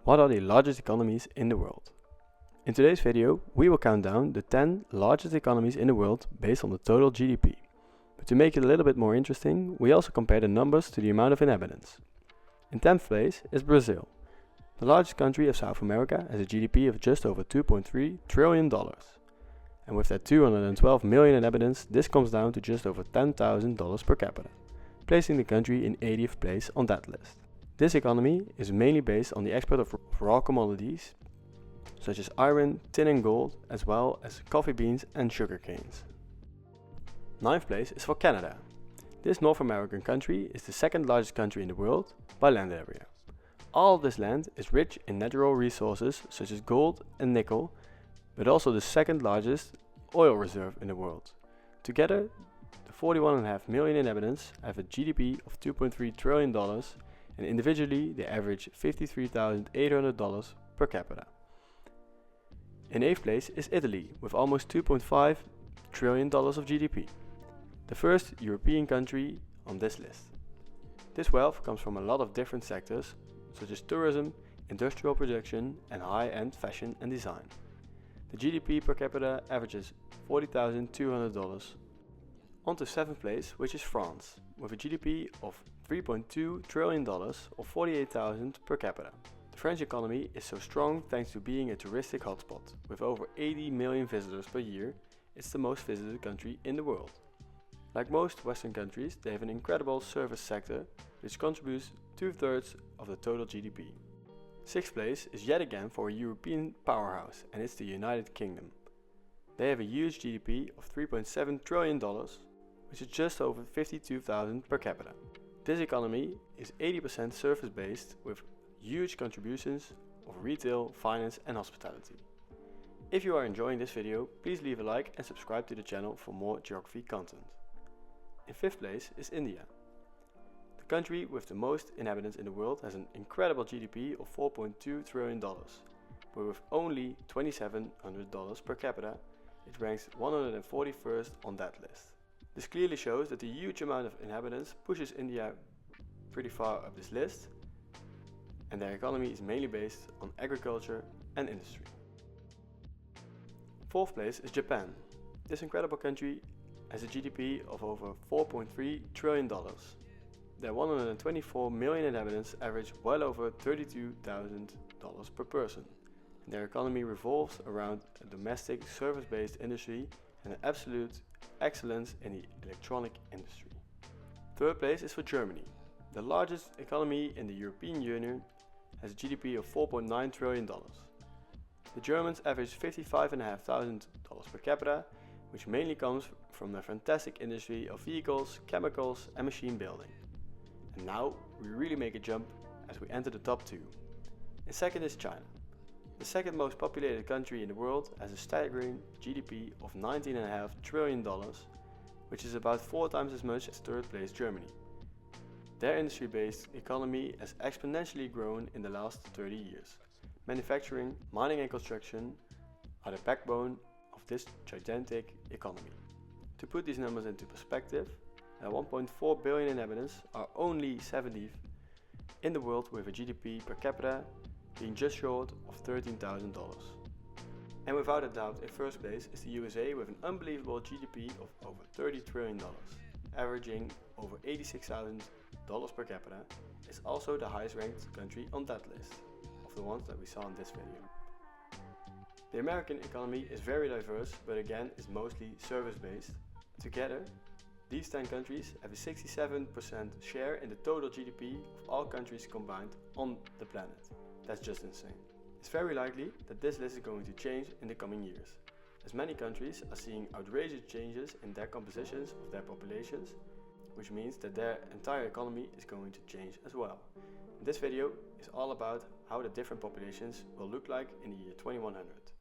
What are the largest economies in the world? In today's video, we will count down the 10 largest economies in the world based on the total GDP. But to make it a little bit more interesting, we also compare the numbers to the amount of inhabitants. In 10th place is Brazil. The largest country of South America has a GDP of just over $2.3 trillion. And with that 212 million inhabitants, this comes down to just over $10,000 per capita, placing the country in 80th place on that list. This economy is mainly based on the export of raw commodities such as iron, tin and gold, as well as coffee beans and sugar canes. 9th place is for Canada. This North American country is the second largest country in the world by land area. All of this land is rich in natural resources such as gold and nickel, but also the second largest oil reserve in the world. Together, the 41.5 million inhabitants have a GDP of $2.3 trillion, and individually they average $53,800 per capita. In 8th place is Italy with almost $2.5 trillion of GDP, the first European country on this list. This wealth comes from a lot of different sectors such as tourism, industrial production and high-end fashion and design. The GDP per capita averages $40,200. On to 7th place, which is France, with a GDP of $3.2 trillion or $48,000 per capita. The French economy is so strong thanks to being a touristic hotspot. With over 80 million visitors per year, it's the most visited country in the world. Like most Western countries, they have an incredible service sector which contributes 2/3 of the total GDP. 6th place is yet again for a European powerhouse, and it's the United Kingdom. They have a huge GDP of $3.7 trillion, which is just over $52,000 per capita. This economy is 80% service-based with huge contributions of retail, finance and hospitality. If you are enjoying this video, please leave a like and subscribe to the channel for more geography content. In 5th place is India. The country with the most inhabitants in the world has an incredible GDP of $4.2 trillion, but with only $2,700 per capita, it ranks 141st on that list. This clearly shows that the huge amount of inhabitants pushes India pretty far up this list, and their economy is mainly based on agriculture and industry. 4th place is Japan. This incredible country has a GDP of over $4.3 trillion. Their 124 million inhabitants average well over $32,000 per person. And their economy revolves around a domestic service-based industry and an absolute excellence in the electronic industry. 3rd place is for Germany. The largest economy in the European Union has a GDP of $4.9 trillion. The Germans average $55,500 per capita, which mainly comes from their fantastic industry of vehicles, chemicals and machine building. And now we really make a jump as we enter the top 2. And second is China. The second most populated country in the world has a staggering GDP of $19.5 trillion, which is about 4 times as much as 3rd place Germany. Their industry-based economy has exponentially grown in the last 30 years. Manufacturing, mining and construction are the backbone of this gigantic economy. To put these numbers into perspective, at 1.4 billion inhabitants are only 70th in the world with a GDP per capita being just short of $13,000. And without a doubt, in 1st place is the USA with an unbelievable GDP of over $30 trillion, averaging over $86,000 per capita. It's also the highest ranked country on that list of the ones that we saw in this video. The American economy is very diverse, but again is mostly service-based. Together, these 10 countries have a 67% share in the total GDP of all countries combined on the planet. That's just insane. It's very likely that this list is going to change in the coming years, as many countries are seeing outrageous changes in their compositions of their populations, which means that their entire economy is going to change as well. And this video is all about how the different populations will look like in the year 2100.